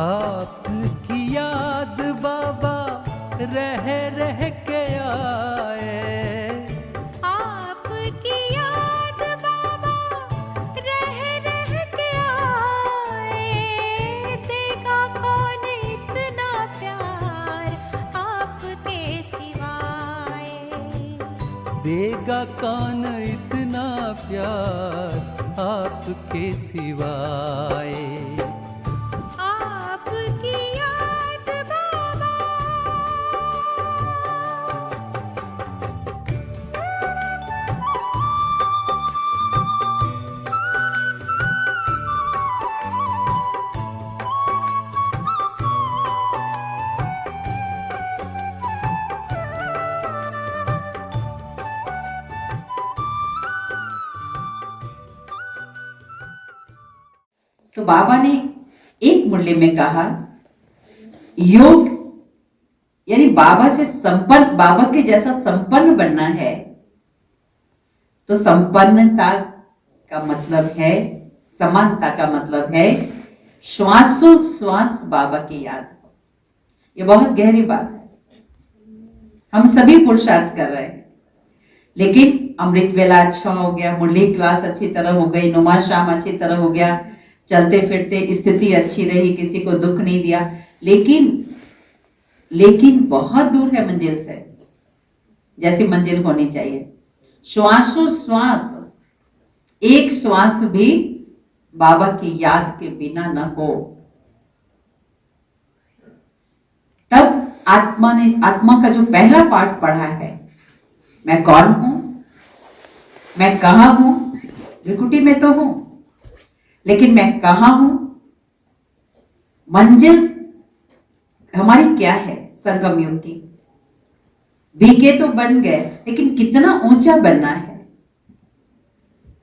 आपकी याद बाबा रह रह के आए, आपकी याद बाबा रह रह के आए। देगा कौन इतना प्यार आपके सिवाय, देगा कौन इतना प्यार आपके सिवाय। आपकी याद बाबा। तो बाबा ने एक मुरली में कहा, योग यानी बाबा से संपन्न, बाबा के जैसा संपन्न बनना है तो संपन्नता का मतलब है, समानता का मतलब है श्वासों श्वास बाबा की याद हो। ये बहुत गहरी बात है। हम सभी पुरुषार्थ कर रहे हैं, लेकिन अमृत वेला अच्छा हो गया, मुरली क्लास अच्छी तरह हो गई, नुमा शाम अच्छी तरह हो गया, चलते फिरते स्थिति अच्छी रही, किसी को दुख नहीं दिया, लेकिन बहुत दूर है मंजिल से जैसी मंजिल होनी चाहिए। श्वासों श्वास, एक श्वास भी बाबा की याद के बिना न हो, तब आत्मा का जो पहला पाठ पढ़ा है, मैं कौन हूं, मैं कहां हूं, त्रिकुटी में तो हूं, लेकिन मैं कहां हूं, मंजिल हमारी क्या है संगम युग की। बीके तो बन गए, लेकिन कितना ऊंचा बनना है,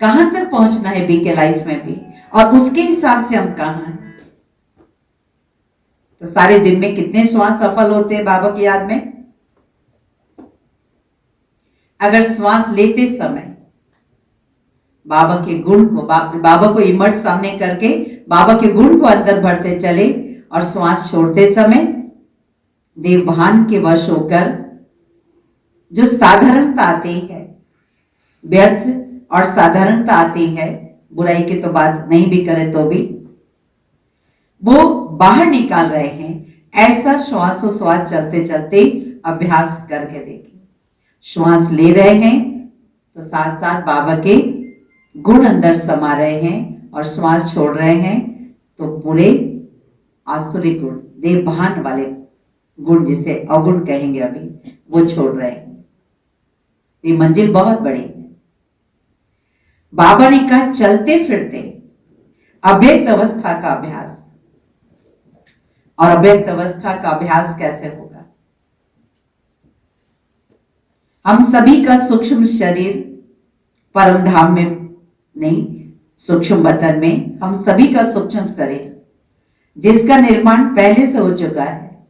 कहां तक पहुंचना है बीके लाइफ में भी, और उसके हिसाब से हम कहां हैं। तो सारे दिन में कितने श्वास सफल होते हैं बाबा की याद में। अगर श्वास लेते समय बाबा के गुण को, बाबा को इमर्ज सामने करके बाबा के गुण को अंदर भरते चले, और श्वास छोड़ते समय देवभान के वश होकर जो साधारणता आती है, व्यर्थ और साधारणता आती है, बुराई की तो बात नहीं भी करें तो भी, वो बाहर निकाल रहे हैं। ऐसा श्वासोश्वास चलते चलते अभ्यास करके देखिए। श्वास ले रहे हैं तो साथ साथ बाबा के गुण अंदर समा रहे हैं, और श्वास छोड़ रहे हैं तो पूरे आसुरी गुण, देवभान वाले गुण, जिसे अवगुण कहेंगे अभी, वो छोड़ रहे हैं। ये मंजिल बहुत बड़ी है। बाबा ने कहा चलते फिरते अव्यक्त अवस्था का अभ्यास। और अव्यक्त अवस्था का अभ्यास कैसे होगा? हम सभी का सूक्ष्म शरीर परम धाम में नहीं, सूक्ष्म वतन में हम सभी का सूक्ष्म शरीर, जिसका निर्माण पहले से हो चुका है।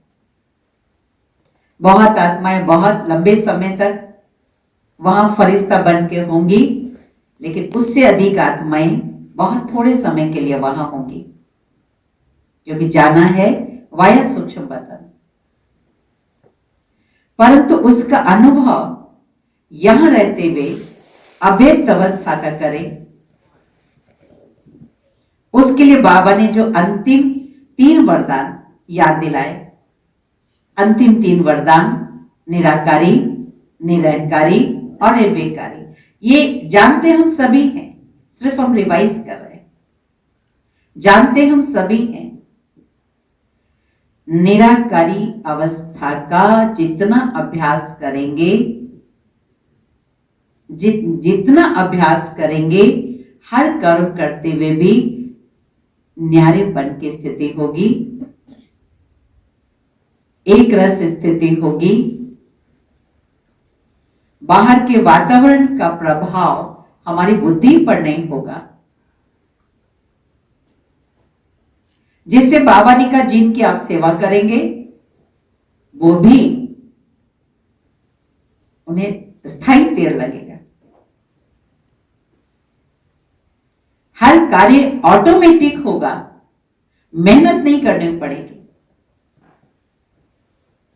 बहुत आत्माएं बहुत लंबे समय तक वहां फरिश्ता बन के होंगी, लेकिन उससे अधिक आत्माएं बहुत थोड़े समय के लिए वहां होंगी, क्योंकि जाना है वाया सूक्ष्म वतन। परंतु उसका अनुभव यहां रहते हुए अव्यक्त अवस्था का करें। उसके लिए बाबा ने जो अंतिम 3 वरदान याद दिलाए, अंतिम 3 वरदान, निराकारी, निरंकारी और निर्विकारी, ये जानते हम सभी हैं, सिर्फ हम रिवाइज कर रहे हैं। जानते हम सभी हैं। निराकारी अवस्था का जितना अभ्यास करेंगे, जितना अभ्यास करेंगे, हर कर्म करते हुए भी न्यारेपन की स्थिति होगी, एक रस स्थिति होगी। बाहर के वातावरण का प्रभाव हमारी बुद्धि पर नहीं होगा, जिससे बाबा ने कहा जिनकी आप सेवा करेंगे वो भी, उन्हें स्थायी तेड़ लगेगा। हर कार्य ऑटोमेटिक होगा, मेहनत नहीं करनी पड़ेगी।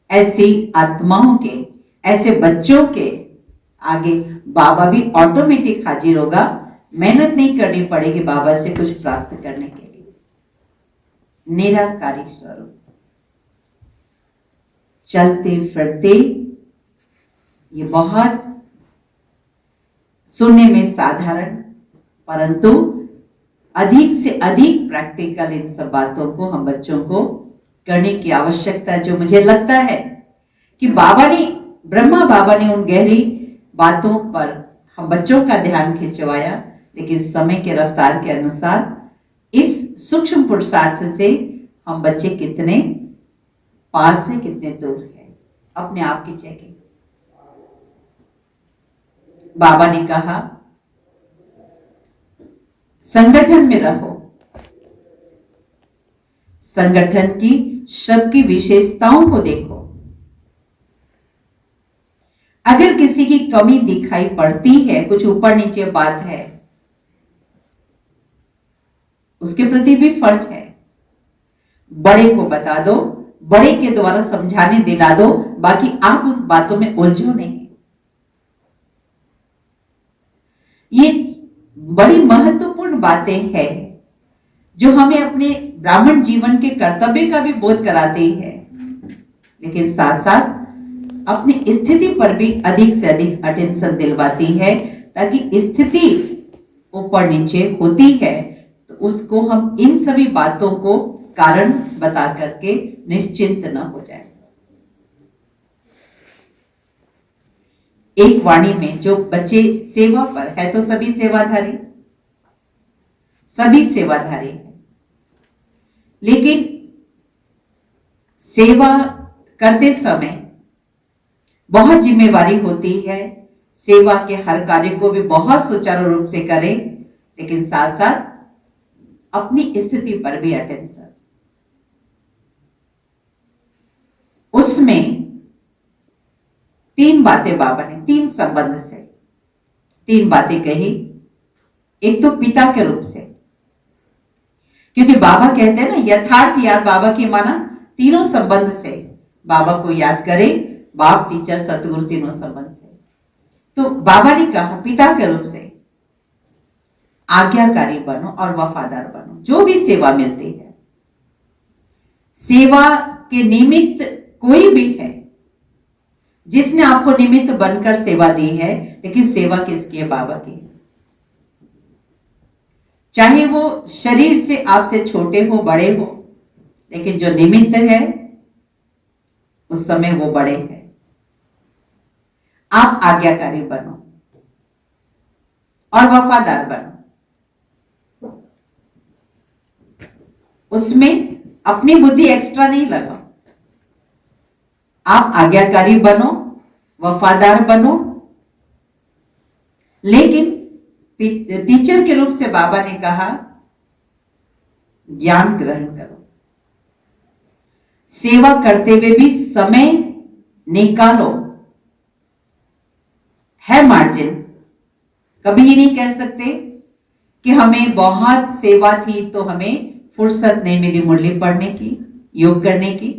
ऐसी आत्माओं के, ऐसे बच्चों के आगे बाबा भी ऑटोमेटिक हाजिर होगा। मेहनत नहीं करनी पड़ेगी बाबा से कुछ प्राप्त करने के लिए। निराकारी स्वरूप, चलते फिरते, ये बहुत सुनने में साधारण परंतु अधिक से अधिक प्रैक्टिकल इन सब बातों को हम बच्चों को करने की आवश्यकता, जो मुझे लगता है कि बाबा ने, ब्रह्मा बाबा ने उन गहरी बातों पर हम बच्चों का ध्यान खिंचवाया, लेकिन समय के रफ्तार के अनुसार इस सूक्ष्म पुरुषार्थ से हम बच्चे कितने पास है, कितने दूर है, अपने आप की चेकिंग। बाबा ने कहा संगठन में रहो, संगठन की सबकी विशेषताओं को देखो। अगर किसी की कमी दिखाई पड़ती है, कुछ ऊपर नीचे बात है, उसके प्रति भी फर्ज है। बड़े को बता दो, बड़े के द्वारा समझाने दिला दो, बाकी आप उस बातों में उलझो नहीं। ये बड़ी महत्वपूर्ण बातें हैं जो हमें अपने ब्राह्मण जीवन के कर्तव्य का भी बोध कराती है, लेकिन साथ साथ अपनी स्थिति पर भी अधिक से अधिक अटेंशन दिलवाती है, ताकि स्थिति ऊपर नीचे होती है तो उसको हम इन सभी बातों को कारण बता करके निश्चिंत न हो जाए। एक वाणी में जो बच्चे सेवा पर है, तो सभी सेवाधारी, सभी सेवाधारी है, लेकिन सेवा करते समय बहुत जिम्मेवारी होती है। सेवा के हर कार्य को भी बहुत सुचारू रूप से करें, लेकिन साथ साथ अपनी स्थिति पर भी अटेंशन। उसमें तीन बातें बाबा ने, तीन संबंध से तीन बातें कही। एक तो पिता के रूप से, क्योंकि बाबा कहते हैं ना, यथार्थ याद बाबा की माना तीनों संबंध से बाबा को याद करें, बाप, टीचर, सतगुरु, तीनों संबंध से। तो बाबा ने कहा पिता के रूप से आज्ञाकारी बनो और वफादार बनो। जो भी सेवा मिलती है, सेवा के निमित्त कोई भी है जिसने आपको निमित्त बनकर सेवा दी है, लेकिन सेवा किसकी है? बाबा की। चाहे वो शरीर से आपसे छोटे हो, बड़े हो, लेकिन जो निमित्त है उस समय वो बड़े हैं। आप आज्ञाकारी बनो और वफादार बनो। उसमें अपनी बुद्धि एक्स्ट्रा नहीं लगाओ। आप आज्ञाकारी बनो, वफादार बनो, लेकिन टीचर के रूप से बाबा ने कहा ज्ञान ग्रहण करो। सेवा करते हुए भी समय निकालो। है मार्जिन। कभी ये नहीं कह सकते कि हमें बहुत सेवा थी तो हमें फुर्सत नहीं मिली मुरली पढ़ने की, योग करने की।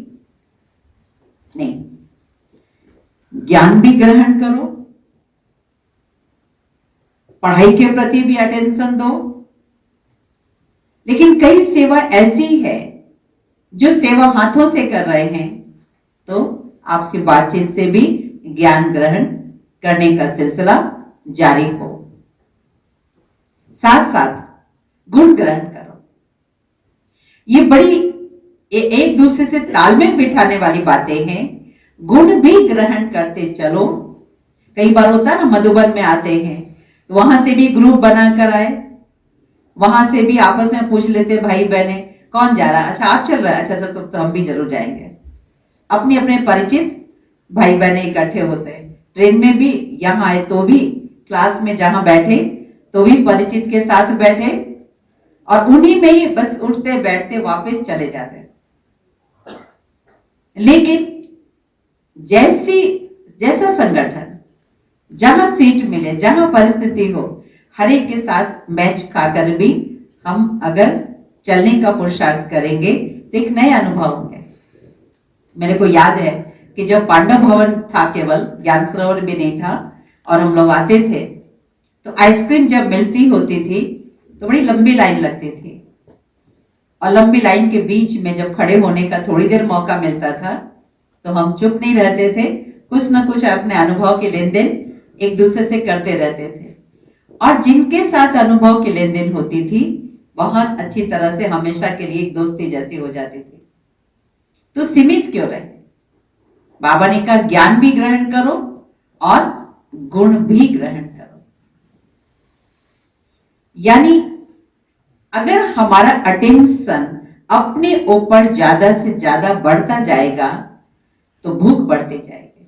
नहीं, ज्ञान भी ग्रहण करो, पढ़ाई के प्रति भी अटेंशन दो। लेकिन कई सेवा ऐसी है जो सेवा हाथों से कर रहे हैं, तो आपसे बातचीत से भी ज्ञान ग्रहण करने का सिलसिला जारी हो। साथ साथ गुण ग्रहण करो। ये बड़ी एक दूसरे से तालमेल बिठाने वाली बातें हैं। गुण भी ग्रहण करते चलो। कई बार होता है ना, मधुबन में आते हैं तो वहां से भी ग्रुप बनाकर आए, वहां से भी आपस में पूछ लेते भाई बहने कौन जा रहा है, अच्छा आप चल रहे हैं, अच्छा सर तो हम भी जरूर जाएंगे। अपने अपने परिचित भाई बहने इकट्ठे होते हैं। ट्रेन में भी, यहाँ आए तो भी, क्लास में जहां बैठे तो भी परिचित के साथ बैठे और उन्हीं में ही बस उठते बैठते वापस चले जाते। लेकिन जैसा संगठन, जहां सीट मिले, जहां परिस्थिति हो, हर एक के साथ मैच खाकर भी हम अगर चलने का पुरुषार्थ करेंगे तो एक नए अनुभव होंगे। मेरे को याद है कि जब पांडव भवन था, केवल ज्ञान सरोवर भी नहीं था, और हम लोग आते थे तो आइसक्रीम जब मिलती होती थी तो बड़ी लंबी लाइन लगती थी, और लंबी लाइन के बीच में जब खड़े होने का थोड़ी देर मौका मिलता था तो हम चुप नहीं रहते थे, कुछ ना कुछ अपने अनुभव की लेन देन एक दूसरे से करते रहते थे। और जिनके साथ अनुभव की लेन देन होती थी बहुत अच्छी तरह से हमेशा के लिए एक दोस्ती जैसी हो जाती थी। तो सीमित क्यों रहे? बाबा ने कहा ज्ञान भी ग्रहण करो और गुण भी ग्रहण करो। यानी अगर हमारा अटेंशन अपने ऊपर ज्यादा से ज्यादा बढ़ता जाएगा तो भूख बढ़ती जाएगी।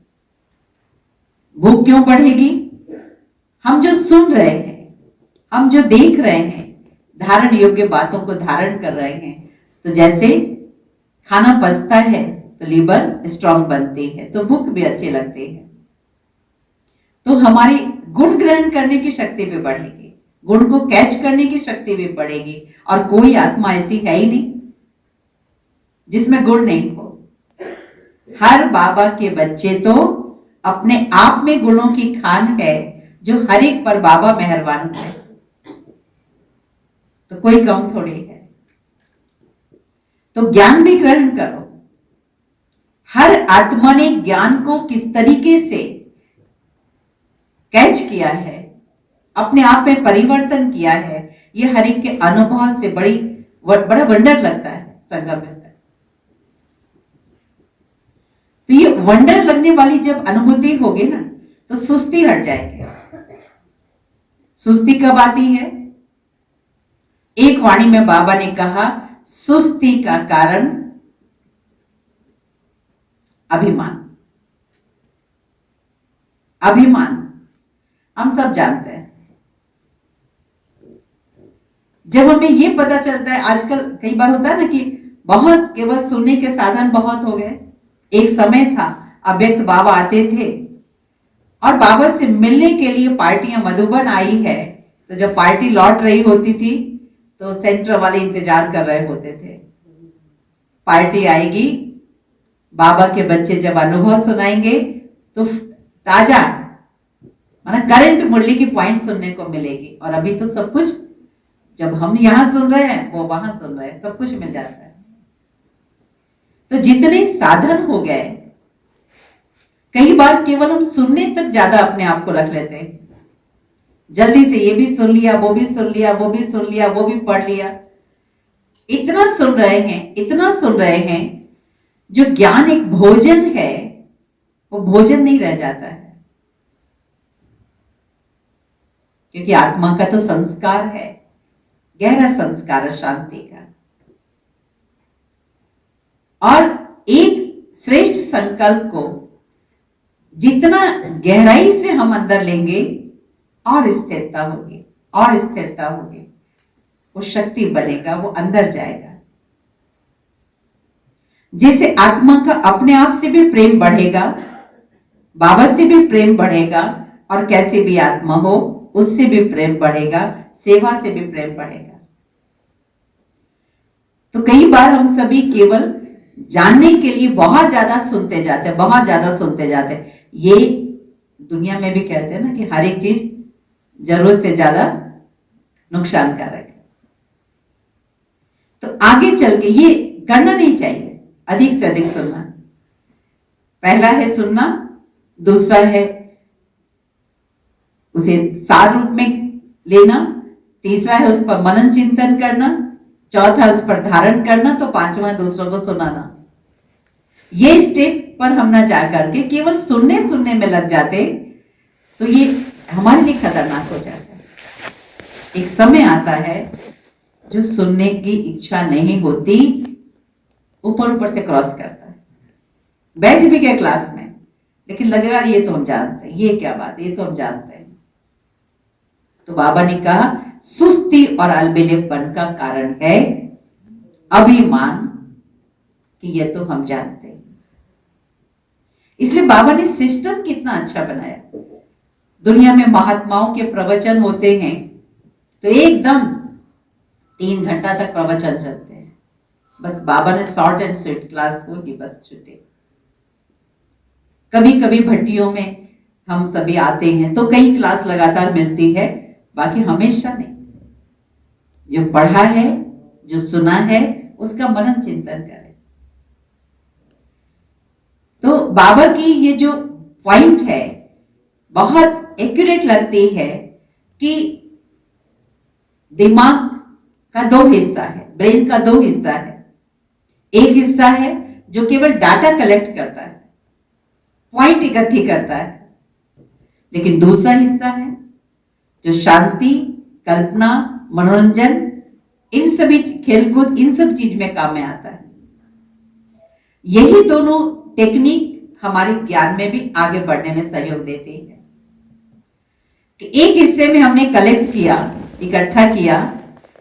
भूख क्यों बढ़ेगी? हम जो सुन रहे हैं, हम जो देख रहे हैं, धारण योग्य बातों को धारण कर रहे हैं, तो जैसे खाना पचता है तो लीवर स्ट्रांग बनती है, तो भूख भी अच्छी लगती है। तो हमारी गुण ग्रहण करने की शक्ति भी बढ़ेगी, गुण को कैच करने की शक्ति भी बढ़ेगी। और कोई आत्मा ऐसी है ही नहीं जिसमें गुण नहीं हो। हर बाबा के बच्चे तो अपने आप में गुणों की खान है, जो हर एक पर बाबा मेहरबान है, तो कोई कम थोड़ी है। तो ज्ञान भी ग्रहण करो। हर आत्मा ने ज्ञान को किस तरीके से कैच किया है, अपने आप में परिवर्तन किया है, यह हर एक के अनुभव से बड़ा वंडर लगता है संगम में। तो ये वंडर लगने वाली जब अनुभूति होगी ना तो सुस्ती हट जाएगी। सुस्ती कब आती है? एक वाणी में बाबा ने कहा सुस्ती का कारण अभिमान। अभिमान हम सब जानते हैं। जब हमें यह पता चलता है, आजकल कई बार होता है ना कि बहुत केवल सुनने के साधन बहुत हो गए। एक समय था अव्यक्त बाबा आते थे और बाबा से मिलने के लिए पार्टियां मधुबन आई है, तो जब पार्टी लौट रही होती थी तो सेंटर वाले इंतजार कर रहे होते थे, पार्टी आएगी, बाबा के बच्चे जब अनुभव सुनाएंगे तो ताजा माना करंट मुरली की पॉइंट सुनने को मिलेगी। और अभी तो सब कुछ जब हम यहां सुन रहे हैं वो वहां सुन रहे हैं, सब कुछ मिल जाता है। तो जितने साधन हो गए, कई बार केवल हम सुनने तक ज्यादा अपने आप को रख लेते हैं। जल्दी से ये भी सुन लिया, वो भी सुन लिया, वो भी सुन लिया, वो भी पढ़ लिया। इतना सुन रहे हैं, इतना सुन रहे हैं, जो ज्ञान एक भोजन है वो भोजन नहीं रह जाता है। क्योंकि आत्मा का तो संस्कार है, गहरा संस्कार है शांति का। और एक श्रेष्ठ संकल्प को जितना गहराई से हम अंदर लेंगे और स्थिरता होगी, और स्थिरता होगी, वो शक्ति बनेगा, वो अंदर जाएगा। जैसे आत्मा का अपने आप से भी प्रेम बढ़ेगा, बाबा से भी प्रेम बढ़ेगा, और कैसे भी आत्मा हो उससे भी प्रेम बढ़ेगा, सेवा से भी प्रेम बढ़ेगा। तो कई बार हम सभी केवल जानने के लिए बहुत ज्यादा सुनते जाते हैं, बहुत ज्यादा सुनते जाते हैं। ये दुनिया में भी कहते हैं ना कि हर एक चीज जरूरत से ज्यादा नुकसानकारक है। तो आगे चल के ये करना नहीं चाहिए, अधिक से अधिक सुनना। पहला है सुनना, दूसरा है उसे सार रूप में लेना, तीसरा है उस पर मनन चिंतन करना, चौथा उस पर धारण करना, तो पांचवा दूसरों को सुनाना। ये स्टेप पर हम ना जाकर के केवल सुनने में लग जाते तो ये हमारे लिए खतरनाक हो जाता है। एक समय आता है जो सुनने की इच्छा नहीं होती, ऊपर से क्रॉस करता है। बैठ भी गए क्लास में, लेकिन लगेगा ये तो हम जानते हैं, ये क्या बात, ये तो हम जानते हैं। तो बाबा ने कहा सुस्ती और अलबेलेपन का कारण है अभिमान, कि ये तो हम जानते हैं। इसलिए बाबा ने सिस्टम कितना अच्छा बनाया। दुनिया में महात्माओं के प्रवचन होते हैं तो एकदम 3 घंटा तक प्रवचन चलते हैं। बस बाबा ने शॉर्ट एंड स्वीट क्लास होगी, बस छुट्टी। कभी कभी भट्टियों में हम सभी आते हैं तो कई क्लास लगातार मिलती है, बाकी हमेशा नहीं। जो पढ़ा है, जो सुना है, उसका मनन चिंतन करें। तो बाबा की ये जो पॉइंट है बहुत एक्यूरेट लगती है कि दिमाग का 2 हिस्सा है, ब्रेन का 2 हिस्सा है। एक हिस्सा है जो केवल डाटा कलेक्ट करता है, पॉइंट इकट्ठी करता है, लेकिन दूसरा हिस्सा है जो शांति, कल्पना, मनोरंजन, इन सभी खेलकूद, इन सब चीज में काम में आता है। यही दोनों टेक्निक हमारे ज्ञान में भी आगे बढ़ने में सहयोग देती है। कि एक हिस्से में हमने कलेक्ट किया, इकट्ठा किया,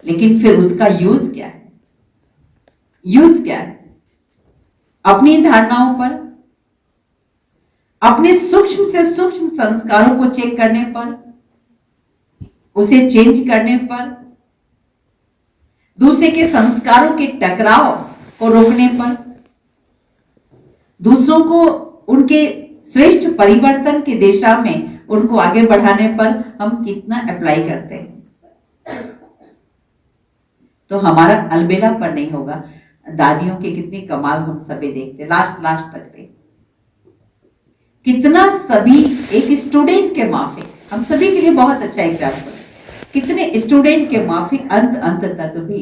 लेकिन फिर उसका यूज क्या है? यूज क्या है? अपनी धारणाओं पर, अपने सूक्ष्म से सूक्ष्म संस्कारों को चेक करने पर, उसे चेंज करने पर, दूसरे के संस्कारों के टकराव को रोकने पर, दूसरों को उनके श्रेष्ठ परिवर्तन की दिशा में उनको आगे बढ़ाने पर हम कितना अप्लाई करते हैं। तो हमारा अलबेला पर नहीं होगा। दादियों के कितनी कमाल हम सभी देखते, लास्ट तक भी कितना सभी एक स्टूडेंट के माफिक, हम सभी के लिए बहुत अच्छा एग्जाम्पल, कितने स्टूडेंट के माफिक अंत तक भी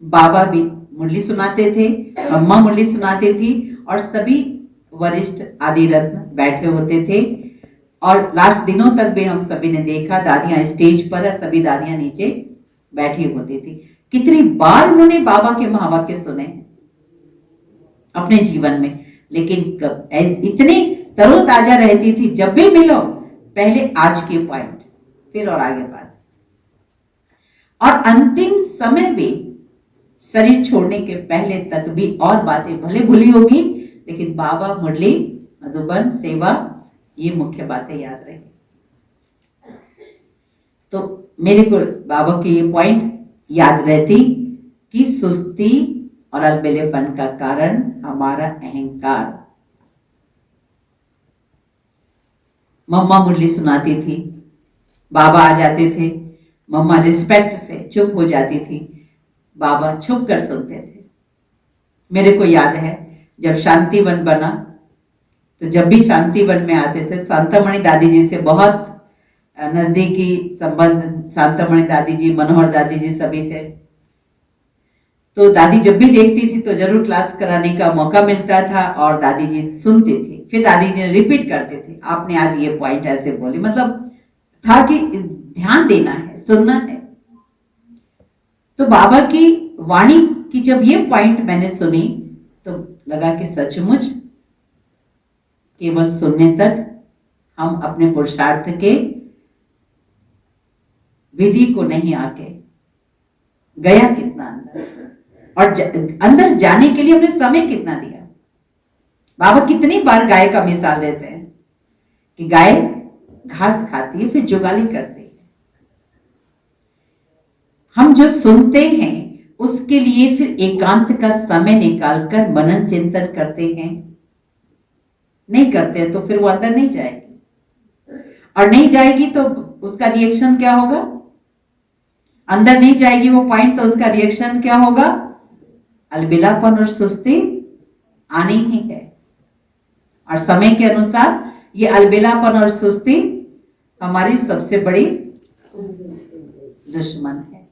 बाबा भी मुरली सुनाते थे, अम्मा मुरली सुनाती थी, और सभी वरिष्ठ आदि रत्न बैठे होते थे। और लास्ट दिनों तक भी हम सभी ने देखा, दादियां स्टेज पर है, सभी दादियां नीचे बैठी होती थी। कितनी बार उन्होंने बाबा के महावाक्य सुने अपने जीवन में, लेकिन इतनी तरोताजा रहती थी, जब भी मिलो पहले आज के पॉइंट, फिर और आगे बात। और अंतिम समय भी शरीर छोड़ने के पहले तक भी और बातें भले भूली होगी, लेकिन बाबा, मुरली, मधुबन, सेवा, ये मुख्य बातें याद रही। तो मेरे को बाबा की ये पॉइंट याद रहती कि सुस्ती और अलबेलेपन का कारण हमारा अहंकार। मम्मा मुरली सुनाती थी, बाबा आ जाते थे, मम्मा रिस्पेक्ट से चुप हो जाती थी, बाबा छुप कर सुनते थे। मेरे को याद है जब शांतिवन बना, तो जब भी शांतिवन में आते थे, शांतामणि दादी जी से बहुत नजदीकी संबंध, शांतामणि दादी जी, मनोहर दादी जी, सभी से। तो दादी जब भी देखती थी तो जरूर क्लास कराने का मौका मिलता था, और दादी जी सुनती थी, फिर दादी जी रिपीट करते थे, आपने आज ये पॉइंट ऐसे बोले, मतलब था कि ध्यान देना है, सुनना है। तो बाबा की वाणी की जब ये पॉइंट मैंने सुनी तो लगा कि सचमुच केवल सुनने तक हम अपने पुरुषार्थ के विधि को नहीं आके गया कितना अंदर, और अंदर जाने के लिए हमने समय कितना दिया। बाबा कितनी बार गाय का मिसाल देते हैं कि गाय घास खाती है, फिर जुगाली करती है। हम जो सुनते हैं उसके लिए फिर एकांत का समय निकालकर मनन चिंतन करते हैं। नहीं करते हैं तो फिर वो अंदर नहीं जाएगी, और नहीं जाएगी तो उसका रिएक्शन क्या होगा? अंदर नहीं जाएगी वो पॉइंट, तो उसका रिएक्शन क्या होगा? अलबेलापन और सुस्ती आनी ही है। और समय के अनुसार ये अलबेलापन और सुस्ती हमारी सबसे बड़ी दुश्मन है।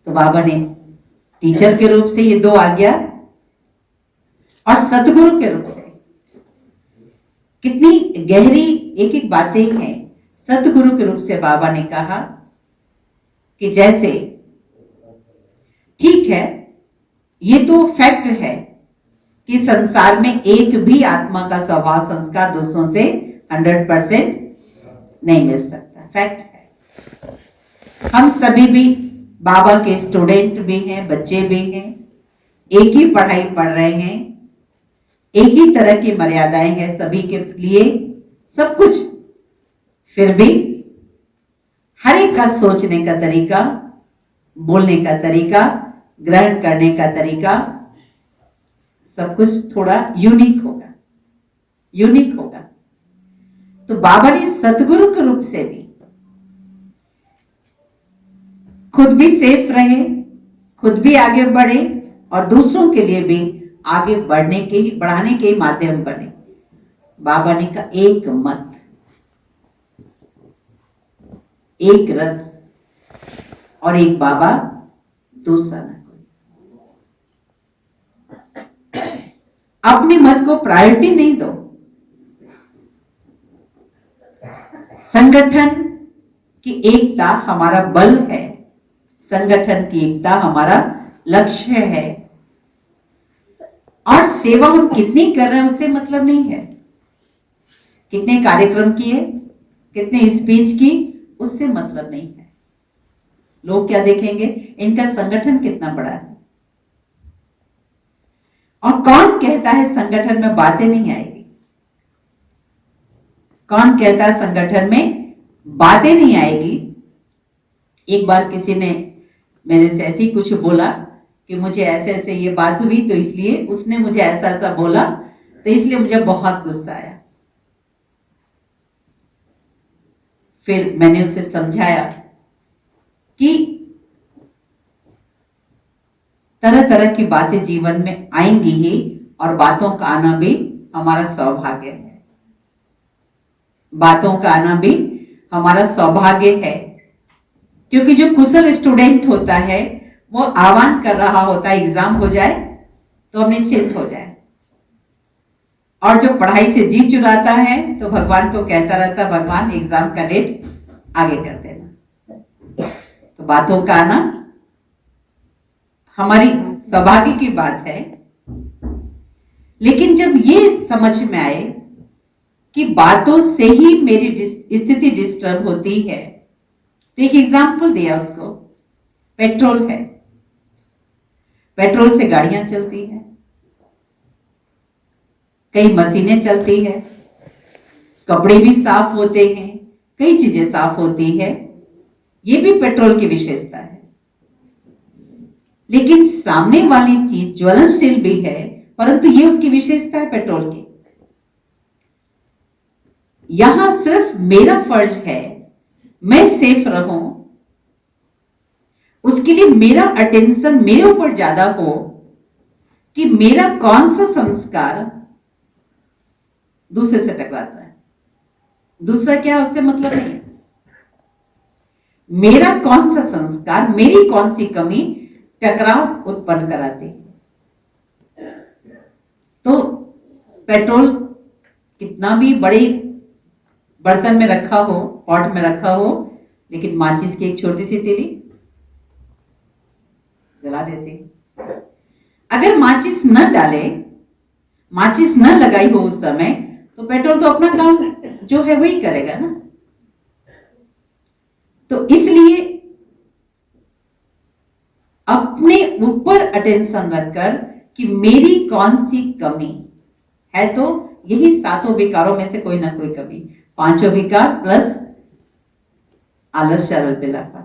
तो बाबा ने टीचर के रूप से ये 2 आज्ञा, और सतगुरु के रूप से कितनी गहरी एक एक बातें हैं। सतगुरु के रूप से बाबा ने कहा कि जैसे ठीक है, ये तो फैक्ट है कि संसार में एक भी आत्मा का स्वभाव संस्कार दूसरों से 100% नहीं मिल सकता, फैक्ट है। हम सभी भी बाबा के स्टूडेंट भी हैं, बच्चे भी हैं, एक ही पढ़ाई पढ़ रहे हैं, एक ही तरह की मर्यादाएं हैं सभी के लिए, सब कुछ, फिर भी हर एक का सोचने का तरीका, बोलने का तरीका, ग्रहण करने का तरीका, सब कुछ थोड़ा यूनिक होगा, यूनिक होगा। तो बाबा ने सतगुरु के रूप से भी खुद भी सेफ रहे, खुद भी आगे बढ़े और दूसरों के लिए भी आगे बढ़ाने के माध्यम बने। बाबा ने कहा एक मत, एक रस और एक बाबा, दूसरा ना कोई। अपने मत को प्रायोरिटी नहीं दो। संगठन की एकता हमारा बल है, संगठन की एकता हमारा लक्ष्य है, और सेवा हम कितनी कर रहे हैं उससे मतलब नहीं है। कितने कार्यक्रम किए, कितने स्पीच की, उससे मतलब नहीं है। लोग क्या देखेंगे, इनका संगठन कितना बड़ा है। और कौन कहता है संगठन में बातें नहीं आएगी? कौन कहता है संगठन में बातें नहीं आएगी? एक बार किसी ने मेरे से ऐसे ही कुछ बोला कि मुझे ऐसे ऐसे ये बात हुई, तो इसलिए उसने मुझे ऐसा ऐसा बोला, तो इसलिए मुझे बहुत गुस्सा आया। फिर मैंने उसे समझाया कि तरह तरह की बातें जीवन में आएंगी ही, और बातों का आना भी हमारा सौभाग्य है। बातों का आना भी हमारा सौभाग्य है, क्योंकि जो कुशल स्टूडेंट होता है वो आह्वान कर रहा होता है एग्जाम हो जाए तो हम निश्चिंत हो जाए, और जो पढ़ाई से जी चुराता है तो भगवान को कहता रहता, भगवान एग्जाम का डेट आगे कर देना। तो बातों का आना हमारी सौभाग्य की बात है। लेकिन जब ये समझ में आए कि बातों से ही मेरी स्थिति डिस्टर्ब होती है, तो एक एग्जाम्पल दिया उसको। पेट्रोल है, पेट्रोल से गाड़ियां चलती हैं, कई मशीनें चलती है, कपड़े भी साफ होते हैं, कई चीजें साफ होती है, ये भी पेट्रोल की विशेषता है। लेकिन सामने वाली चीज ज्वलनशील भी है, परंतु ये उसकी विशेषता है पेट्रोल की। यहां सिर्फ मेरा फर्ज है मैं सेफ रहूं, उसके लिए मेरा अटेंशन मेरे ऊपर ज्यादा हो कि मेरा कौन सा संस्कार दूसरे से टकराता है। दूसरा क्या है उससे मतलब नहीं है। मेरा कौन सा संस्कार, मेरी कौन सी कमी टकराव उत्पन्न कराती है। तो पेट्रोल कितना भी बड़े बर्तन में रखा हो, पॉट में रखा हो, लेकिन माचिस की एक छोटी सी तीली जला देते। अगर माचिस न डाले, माचिस न लगाई हो उस समय, तो पेट्रोल तो अपना काम जो है वही करेगा ना। तो इसलिए अपने ऊपर अटेंशन रखकर कि मेरी कौन सी कमी है, तो यही सातों विकारों में से कोई ना कोई कमी, पांचों विकार प्लस आलस, शरल, बिलापन,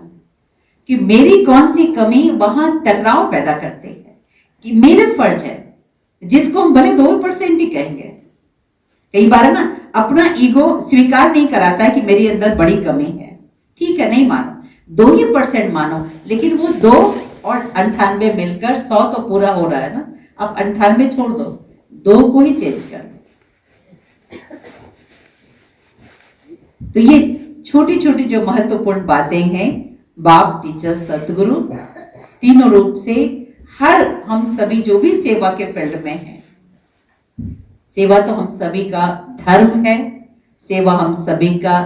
कि मेरी कौन सी कमी वहां टकराव पैदा करती है। कि मेरा फर्ज है, जिसको हम भले 2% ही कहेंगे, कई बार ना अपना ईगो स्वीकार नहीं कराता है कि मेरी अंदर बड़ी कमी है। ठीक है, नहीं मानो, 2% मानो, लेकिन वो 2 और 98 मिलकर 100 तो पूरा हो रहा है ना। अब 98 छोड़ दो, 2 को ही चेंज कर दो। तो ये छोटी छोटी जो महत्वपूर्ण बातें हैं, बाप, टीचर, सतगुरु, तीनों रूप से हर हम सभी जो भी सेवा के फील्ड में हैं, सेवा तो हम सभी का धर्म है, सेवा हम सभी का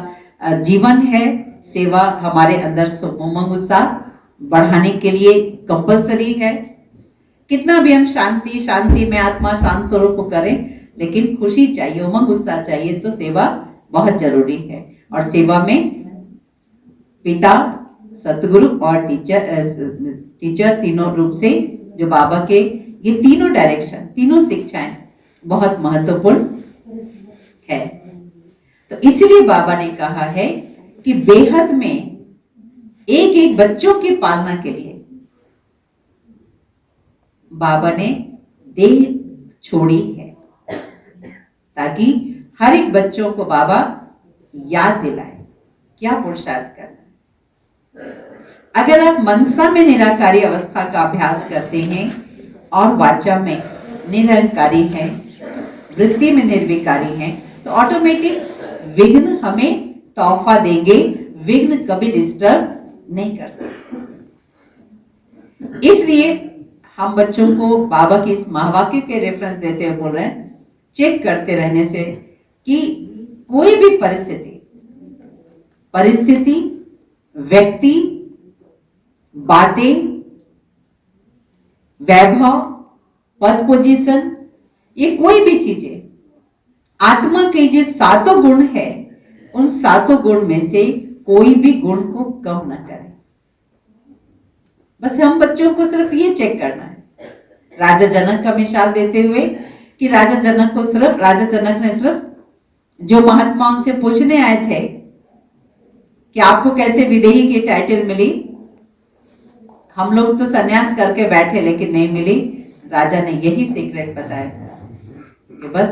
जीवन है, सेवा हमारे अंदर उमंग उत्साह बढ़ाने के लिए कंपलसरी है। कितना भी हम शांति में आत्मा शांत स्वरूप को करें, लेकिन खुशी चाहिए, उमंग उत्साह चाहिए, तो सेवा बहुत जरूरी है। और सेवा में पिता, सतगुरु और टीचर तीनों रूप से जो बाबा के ये तीनों डायरेक्शन, तीनों शिक्षाएं बहुत महत्वपूर्ण है। तो इसलिए बाबा ने कहा है कि बेहद में एक एक बच्चों की पालना के लिए बाबा ने देह छोड़ी है, ताकि हर एक बच्चों को बाबा याद दिलाए क्या पुरुषार्थ करना है। अगर आप मनसा में निराकारी अवस्था का अभ्यास करते हैं और वाचा में निरंकारी है, वृत्ति में निर्विकारी है, तो ऑटोमेटिक विघ्न हमें तोहफा देंगे, विघ्न कभी डिस्टर्ब नहीं कर सकते। इसलिए हम बच्चों को बाबा के इस महावाक्य के रेफरेंस देते हुए बोल रहे हैं, चेक करते रहने से कि कोई भी परिस्थिति, व्यक्ति, बातें, वैभव, पद, पोजीशन, ये कोई भी चीजें आत्मा के जो 7 गुण है, उन 7 गुण में से कोई भी गुण को कम ना करें। बस हम बच्चों को सिर्फ ये चेक करना है। राजा जनक का मिसाल देते हुए कि राजा जनक ने सिर्फ जो महात्मा उनसे पूछने आए थे कि आपको कैसे विदेही की टाइटल मिली, हम लोग तो सन्यास करके बैठे लेकिन नहीं मिली। राजा ने यही सीक्रेट बताया कि बस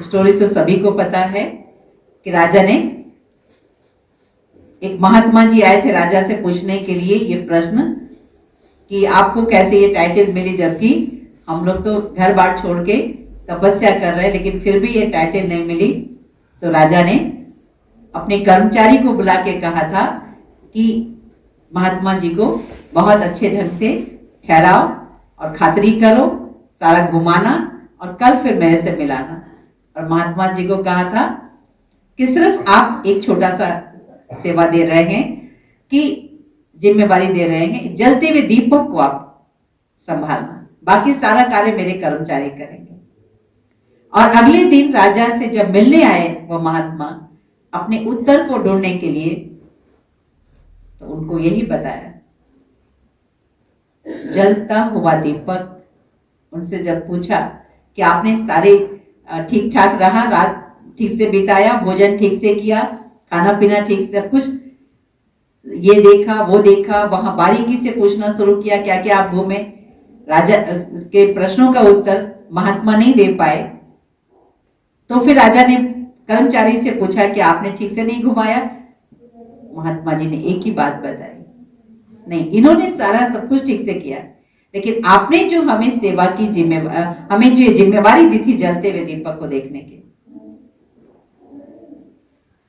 स्टोरी तो सभी को पता है कि राजा ने, एक महात्मा जी आए थे राजा से पूछने के लिए ये प्रश्न कि आपको कैसे ये टाइटल मिली, जबकि हम लोग तो घर बार छोड़ के तपस्या कर रहे हैं लेकिन फिर भी ये टाइटल नहीं मिली। तो राजा ने अपने कर्मचारी को बुला के कहा था कि महात्मा जी को बहुत अच्छे ढंग से ठहराओ और खातिरी करो, सारा घुमाना और कल फिर मेरे से मिलाना। और महात्मा जी को कहा था कि सिर्फ आप एक छोटा सा सेवा दे रहे हैं, कि जिम्मेवारी दे रहे हैं, जलते हुए दीपक को आप संभालना, बाकी सारा कार्य मेरे कर्मचारी करेंगे। और अगले दिन राजा से जब मिलने आए वो महात्मा अपने उत्तर को ढूंढने के लिए, तो उनको यही बताया, जलता हुआ दीपक। उनसे जब पूछा कि आपने सारे ठीक ठाक रहा, रात ठीक से बिताया, भोजन ठीक से किया, खाना पीना ठीक से, सब कुछ ये देखा वो देखा, वहां बारीकी से पूछना शुरू किया क्या क्या आप घूमे। राजा के प्रश्नों का उत्तर महात्मा नहीं दे पाए। तो फिर राजा ने कर्मचारी से पूछा कि आपने ठीक से नहीं घुमाया। महात्मा जी ने एक ही बात बताई, नहीं, इन्होंने सारा सब कुछ ठीक से किया, लेकिन आपने जो हमें सेवा की हमें जो जिम्मेवारी दी थी जलते हुए दीपक को देखने की।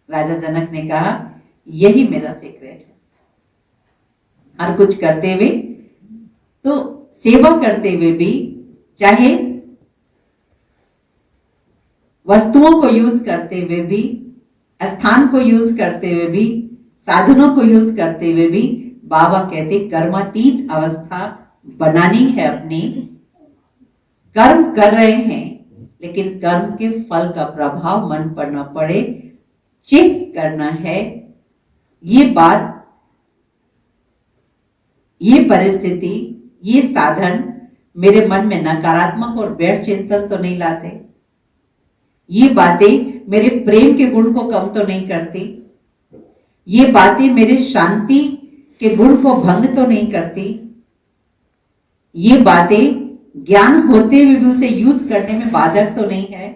राजा जनक ने कहा यही मेरा सीक्रेट है। हर कुछ करते हुए, तो सेवा करते हुए भी, चाहे वस्तुओं को यूज करते हुए भी, स्थान को यूज करते हुए भी, साधनों को यूज करते हुए भी, बाबा कहते कर्मातीत अवस्था बनानी है अपनी। कर्म कर रहे हैं लेकिन कर्म के फल का प्रभाव मन पर न पड़े, चेक करना है। ये बात, ये परिस्थिति, ये साधन मेरे मन में नकारात्मक और व्यर्थ चिंतन तो नहीं लाते, ये बातें मेरे प्रेम के गुण को कम तो नहीं करती, ये बातें मेरे शांति के गुण को भंग तो नहीं करती, ये बातें ज्ञान होते हुए भी उसे यूज करने में बाधक तो नहीं है।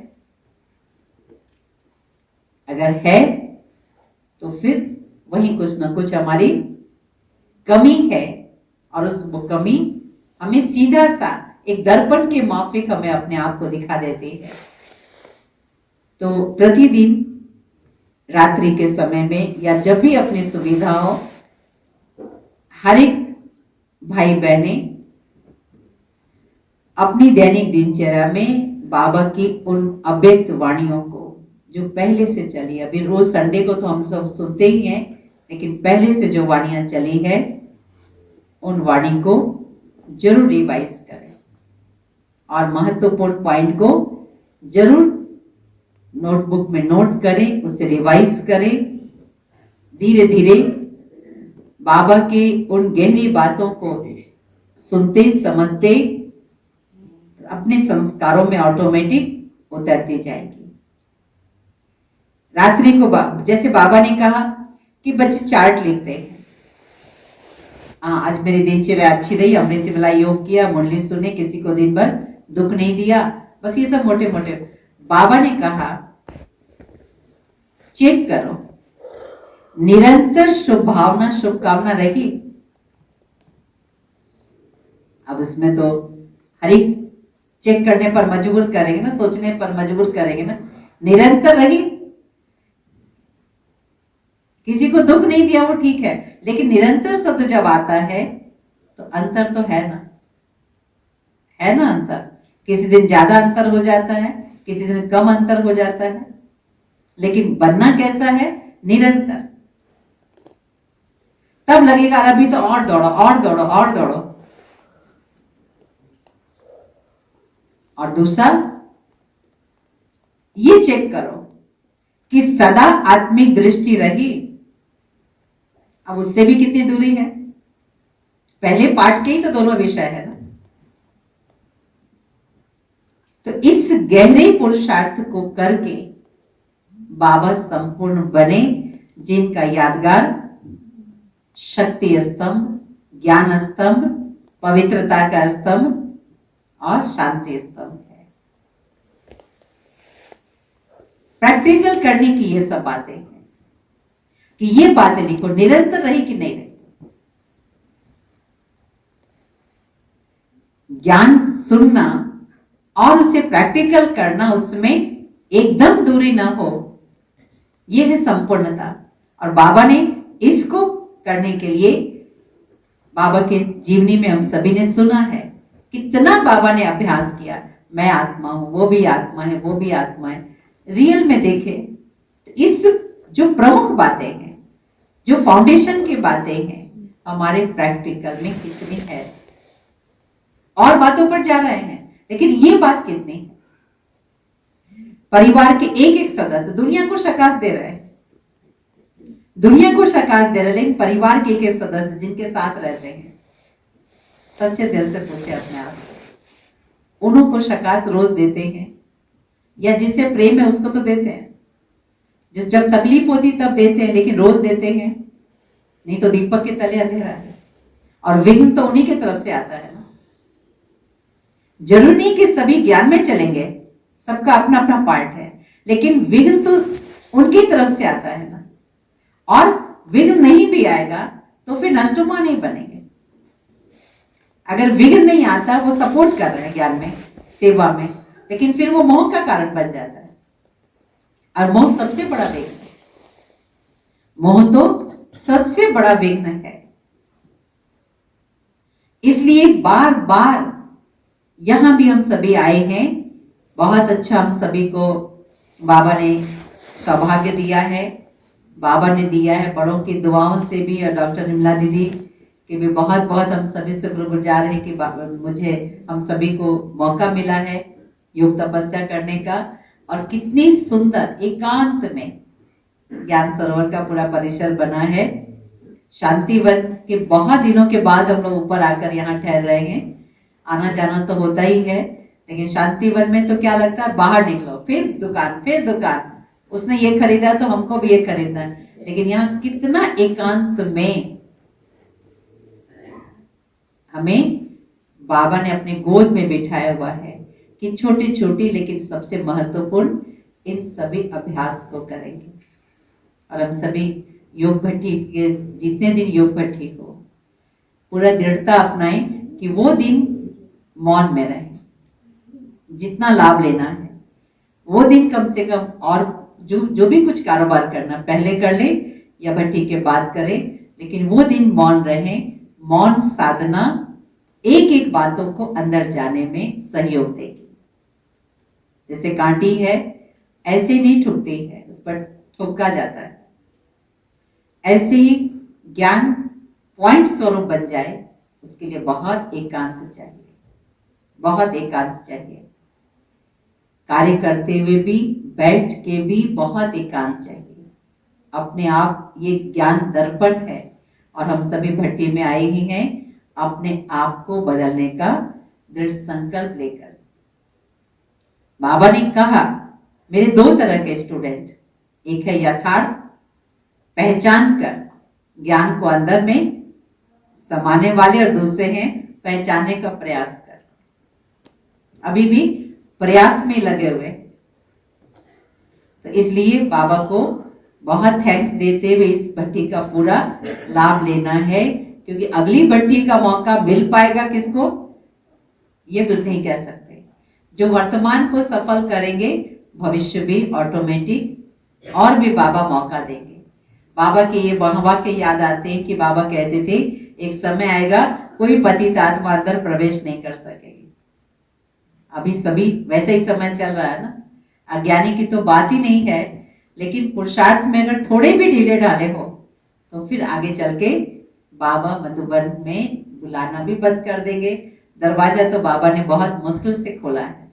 अगर है तो फिर वही कुछ ना कुछ हमारी कमी है, और उस कमी हमें सीधा सा एक दर्पण के माफिक हमें अपने आप को दिखा देती है। तो प्रतिदिन रात्रि के समय में या जब भी अपनी सुविधा हो, हर एक भाई बहने अपनी दैनिक दिनचर्या में बाबा की उन अव्यक्त वाणियों को जो पहले से चली, अभी रोज संडे को तो हम सब सुनते ही हैं, लेकिन पहले से जो वाणियां चली है उन वाणी को जरूर रिवाइज करें और महत्वपूर्ण पॉइंट को जरूर नोटबुक में नोट करें, उसे रिवाइज करें। धीरे धीरे बाबा के उन गहरी बातों को सुनते समझते अपने संस्कारों में ऑटोमेटिक उतरती जाएगी। रात्रि को जैसे बाबा ने कहा कि बच्चे चार्ट लिखते हैं। हाँ, आज मेरी दिनचर्या अच्छी रही, अमृत वाला योग किया, मुरली सुने, किसी को दिन भर दुख नहीं दिया, बस ये सब मोटे मोटे। बाबा ने कहा चेक करो, निरंतर शुभ भावना शुभकामना रही। अब इसमें तो हर एक चेक करने पर मजबूर करेंगे ना, सोचने पर मजबूर करेंगे ना। निरंतर रही, किसी को दुख नहीं दिया वो ठीक है, लेकिन निरंतर शब्द जब आता है तो अंतर तो है ना, है ना अंतर। किसी दिन ज्यादा अंतर हो जाता है, किसी दिन कम अंतर हो जाता है, लेकिन बनना कैसा है? निरंतर। तब लगेगा अभी तो और दौड़ो और दौड़ो और दौड़ो। और दूसरा, ये चेक करो कि सदा आत्मिक दृष्टि रही। अब उससे भी कितनी दूरी है? पहले पाठ के ही तो दोनों विषय है ना। तो इस गहरे पुरुषार्थ को करके बाबा संपूर्ण बने, जिनका यादगार शक्ति स्तंभ, ज्ञान स्तंभ, पवित्रता का स्तंभ और शांति स्तंभ है। प्रैक्टिकल करने की ये सब बातें हैं कि ये बातें लिखो, निरंतर रही कि नहीं रही। ज्ञान सुनना और उसे प्रैक्टिकल करना, उसमें एकदम दूरी ना हो, यह है संपूर्णता। और बाबा ने इसको करने के लिए, बाबा के जीवनी में हम सभी ने सुना है कितना बाबा ने अभ्यास किया। मैं आत्मा हूं, वो भी आत्मा है, वो भी आत्मा है। रियल में देखें तो इस जो प्रमुख बातें हैं, जो फाउंडेशन की बातें हैं, हमारे प्रैक्टिकल में कितनी है। और बातों पर जा रहे हैं, लेकिन ये बात कितनी है? परिवार के एक एक सदस्य दुनिया को शकास दे रहे हैं, दुनिया को शकास दे रहे हैं, लेकिन परिवार के एक एक सदस्य जिनके साथ रहते हैं, सच्चे दिल से पूछे अपने आप से, उन्हों को शकास रोज देते हैं? या जिससे प्रेम है उसको तो देते हैं, जब तकलीफ होती तब देते हैं, लेकिन रोज देते हैं? नहीं तो दीपक के तले अंधेरा है। और विघ्न तो उन्हीं की तरफ से आता है ना। जरूरी नहीं कि सभी ज्ञान में चलेंगे, सबका अपना अपना पार्ट है, लेकिन विघ्न तो उनकी तरफ से आता है ना। और विघ्न नहीं भी आएगा तो फिर नष्टोमा नहीं बनेंगे। अगर विघ्न नहीं आता, वो सपोर्ट कर रहे हैं ज्ञान में, सेवा में, लेकिन फिर वो मोह का कारण बन जाता है। और मोह सबसे बड़ा विघ्न है, मोह तो सबसे बड़ा विघ्न है। इसलिए बार बार यहां भी हम सभी आए हैं। बहुत अच्छा हम सभी को बाबा ने सौभाग्य दिया है, बाबा ने दिया है बड़ों की दुआओं से भी, और डॉक्टर निर्मला दीदी के भी बहुत बहुत हम सभी शुक्रगुजार हैं कि मुझे हम सभी को मौका मिला है योग तपस्या करने का। और कितनी सुंदर एकांत में ज्ञान सरोवर का पूरा परिसर बना है। शांतिवन के बहुत दिनों के बाद हम लोग ऊपर आकर यहाँ ठहर रहे हैं। आना जाना तो होता ही है, लेकिन शांतिवन में तो क्या लगता है, बाहर निकलो फिर दुकान, फिर दुकान, उसने ये खरीदा तो हमको भी ये खरीदना है। लेकिन यहाँ कितना एकांत में हमें बाबा ने अपने गोद में बिठाया हुआ है कि छोटी छोटी लेकिन सबसे महत्वपूर्ण इन सभी अभ्यास को करेंगे। और हम सभी योग भट्टी के जितने दिन योग भट्टी हो, पूरा दृढ़ता अपनाएं कि वो दिन मौन में रहें, जितना लाभ लेना है वो दिन कम से कम, और जो भी कुछ कारोबार करना पहले कर ले या भट्टी के बाद करें, लेकिन वो दिन मौन रहें। मौन साधना एक एक बातों को अंदर जाने में सहयोग देगी। जैसे कांटी है, ऐसे नहीं ठुकती है, उस पर ठुका जाता है। ऐसे ही ज्ञान पॉइंट स्वरूप बन जाए, उसके लिए बहुत एकांत चाहिए, बहुत एकांत चाहिए। कार्य करते हुए भी, बैठ के भी बहुत एकांत चाहिए। अपने आप ये ज्ञान दर्पण है, और हम सभी भट्टी में आए ही हैं अपने आप को बदलने का दृढ़ संकल्प लेकर। बाबा ने कहा मेरे दो तरह के स्टूडेंट, एक है यथार्थ पहचान कर ज्ञान को अंदर में समाने वाले, और दूसरे हैं पहचानने का प्रयास कर, अभी भी प्रयास में लगे हुए। तो इसलिए बाबा को बहुत थैंक्स देते हुए इस भट्टी का पूरा लाभ लेना है, क्योंकि अगली भट्टी का मौका मिल पाएगा किसको, ये कुछ नहीं कह सकते। जो वर्तमान को सफल करेंगे, भविष्य भी ऑटोमेटिक और भी बाबा मौका देंगे। बाबा के ये वाक्य याद आते हैं कि बाबा कहते थे एक समय आएगा कोई पतित आत्मा अंदर प्रवेश नहीं कर सकेगी। अभी सभी वैसे ही समय चल रहा है ना, अज्ञानी की तो बात ही नहीं है, लेकिन पुरुषार्थ में अगर थोड़े भी ढीले ढाले हो तो फिर आगे चल के बाबा मधुबन में बुलाना भी बंद कर देंगे। दरवाजा तो बाबा ने बहुत मुश्किल से खोला है,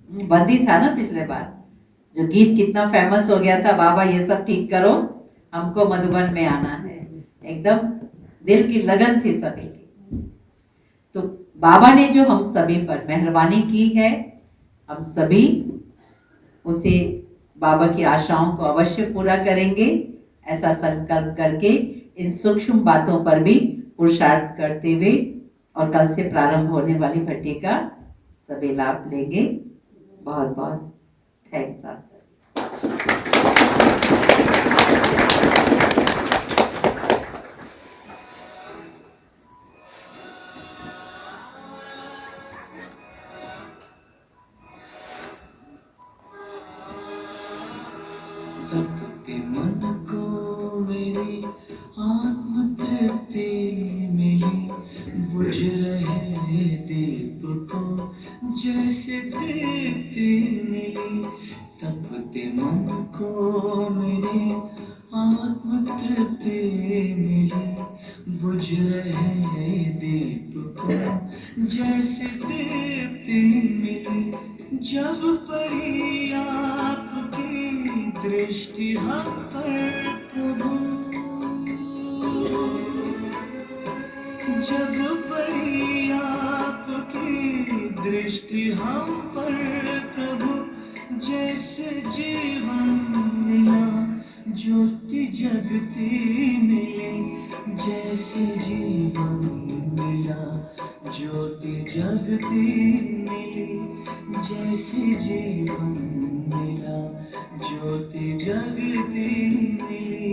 बंद ही था ना पिछले बार। जो गीत कितना फेमस हो गया था, बाबा ये सब ठीक करो, हमको मधुबन में आना है, एकदम दिल की लगन थी सभी की। तो बाबा ने जो हम सभी पर मेहरबानी की है, हम सभी उसे बाबा की आशाओं को अवश्य पूरा करेंगे, ऐसा संकल्प करके इन सूक्ष्म बातों पर भी पुरुषार्थ करते हुए और कल से प्रारंभ होने वाली भट्टी का सभी लाभ लेंगे। बहुत बहुत थैंक्स आप सर। तपते मन को मेरी आत्म तृप्ति मिली, बुझ रहे दीप को जैसे तृप्ति मिली। तपते मन को मेरी आत्म तृप्ति मिली, बुझ रहे दीप को जैसे तृप्ति मिली। जब पड़ी आपकी दृष्टि हम पर प्रभु, जब पड़ी आपकी दृष्टि हम पर प्रभु, जैसे जीवन मिला ज्योति जगती मिली। जैसे जीवन मिला ज्योति जगती मिली, जैसे जीवन मिला ज्योति जगती मिली।